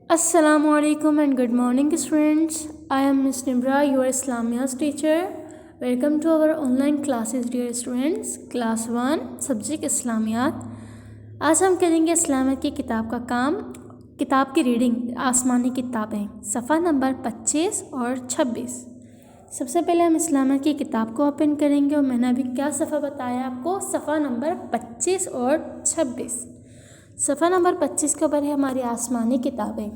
Assalamu alaikum and good morning students. I am Miss Nimra, your Islamiyat teacher. Welcome to our online classes dear students. Class 1 Subject Islamiyat. आज हम करेंगे इस्लामियत की किताब का काम, किताब की रीडिंग आसमानी किताबें, सफ़ा नंबर 25 और 26। सबसे पहले हम इस्लामियत की किताब को ओपन करेंगे और मैंने अभी क्या सफ़ा बताया आपको, सफ़ा नंबर 25 और 26। सफ़ा नंबर 25 के ऊपर है हमारी आसमानी किताबें।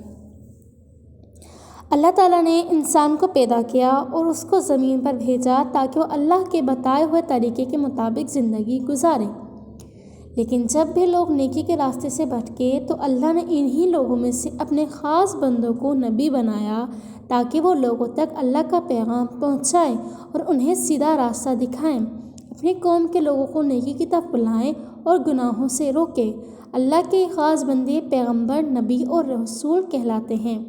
अल्लाह ताला ने इंसान को पैदा किया और उसको ज़मीन पर भेजा ताकि वो अल्लाह के बताए हुए तरीके के मुताबिक ज़िंदगी गुजारे। लेकिन जब भी लोग नेकी के रास्ते से भटके तो अल्लाह ने इन्हीं लोगों में से अपने ख़ास बंदों को नबी बनाया ताकि वो लोगों तक अल्लाह का पैगाम पहुँचाएँ और उन्हें सीधा रास्ता दिखाएँ, अपनी कौम के लोगों को नेकी की तरफ बुलाएँ और गुनाहों से रोकें। अल्लाह के ख़ास बंदे पैगंबर, नबी और रसूल कहलाते हैं।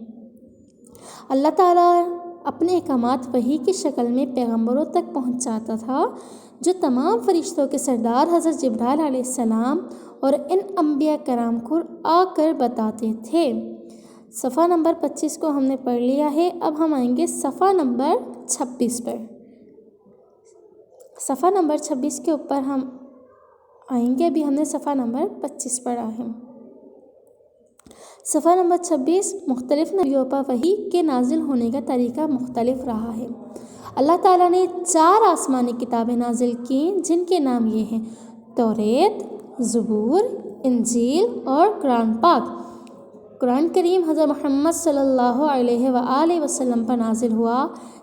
अल्लाह ताला अपने अहकामात वही की शक्ल में पैगंबरों तक पहुंचाता था जो तमाम फरिश्तों के सरदार हज़रत जिब्राइल अलैहिस्सलाम और इन अंबिया कराम को आकर बताते थे। सफ़ा नंबर 25 को हमने पढ़ लिया है। अब हम आएंगे सफ़ा नंबर 26 पर। सफ़ा नंबर 26 के ऊपर हम आएंगे। अभी हमने सफ़ा नंबर 25 पढ़ा है। सफ़ा नंबर 26 मुख्तलिफ़ नबियों पर वही के नाजिल होने का तरीका मुख्तलिफ रहा है। अल्लाह ताला ने 4 आसमानी किताबें नाजिल की जिनके नाम ये हैं, तौरेत, ज़बूर, इंजील और कुरान पाक। कुरान करीम हज़रत मोहम्मद सल्लल्लाहु अलैहि वसल्लम पर नाजिल हुआ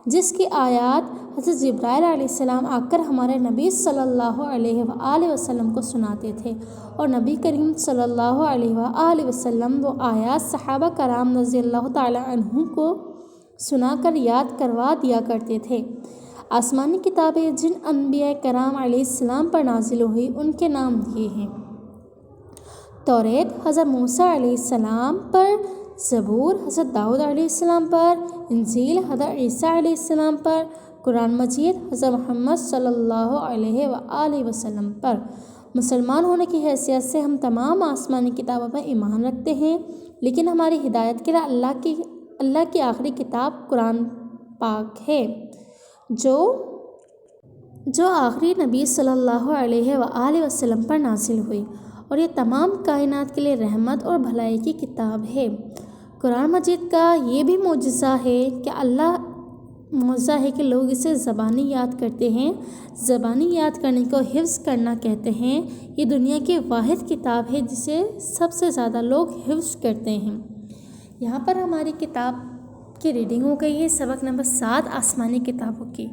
जिसकी आयत हज़रत जिब्राइल अलैहिस्सलाम आकर हमारे नबी सल्लल्लाहु अलैहि वसल्लम को सुनाते थे और नबी करीम सल्लल्लाहु अलैहि वसल्लम वो आयत सहाबा कराम रज़ियल्लाहु ताला अन्हुम को सुनाकर याद करवा दिया करते थे। आसमानी किताबें जिन अंबिया कराम अलैहिस्सलाम पर नाजिल हुई उनके नाम ये हैं, तौरेत हज़रत मूसा अलैहिस्सलाम पर, ज़बूर हज़रत दाऊद अलैहिस्सलाम पर, इंजील हज़रत ईसा अलैहिस्सलाम पर, कुरान मजीद हज़रत मोहम्मद सल्लल्लाहु अलैहि वसल्लम पर। मुसलमान होने की हैसियत से हम तमाम आसमानी किताबों पर ईमान रखते हैं, लेकिन हमारी हिदायत के लिए अल्लाह की आखिरी किताब कुरान पाक है जो आखिरी नबी सल्लल्लाहु अलैहि वसल्लम पर नाजिल हुई और ये तमाम कायनात के लिए रहमत और भलाई की किताब है। कुरान मजीद का ये भी मोजज़ा है कि लोग इसे ज़बानी याद करते हैं। ज़बानी याद करने को हिफ्ज़ करना कहते हैं। ये दुनिया की वाहिद किताब है जिसे सबसे ज़्यादा लोग हिफ्ज़ करते हैं। यहाँ पर हमारी किताब की रीडिंग हो गई है, सबक नंबर 7 आसमानी किताबों की।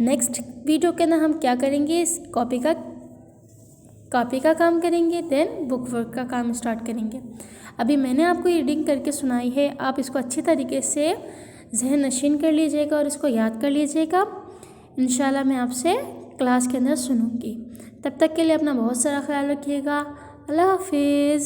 नेक्स्ट वीडियो के अंदर हम क्या करेंगे, इस कॉपी का काम करेंगे, देन बुक वर्क का काम स्टार्ट करेंगे। अभी मैंने आपको रीडिंग करके सुनाई है, आप इसको अच्छी तरीके से ज़हन नशीन कर लीजिएगा और इसको याद कर लीजिएगा। इंशाल्लाह मैं आपसे क्लास के अंदर सुनूंगी। तब तक के लिए अपना बहुत सारा ख्याल रखिएगा। अल्लाह हाफिज़।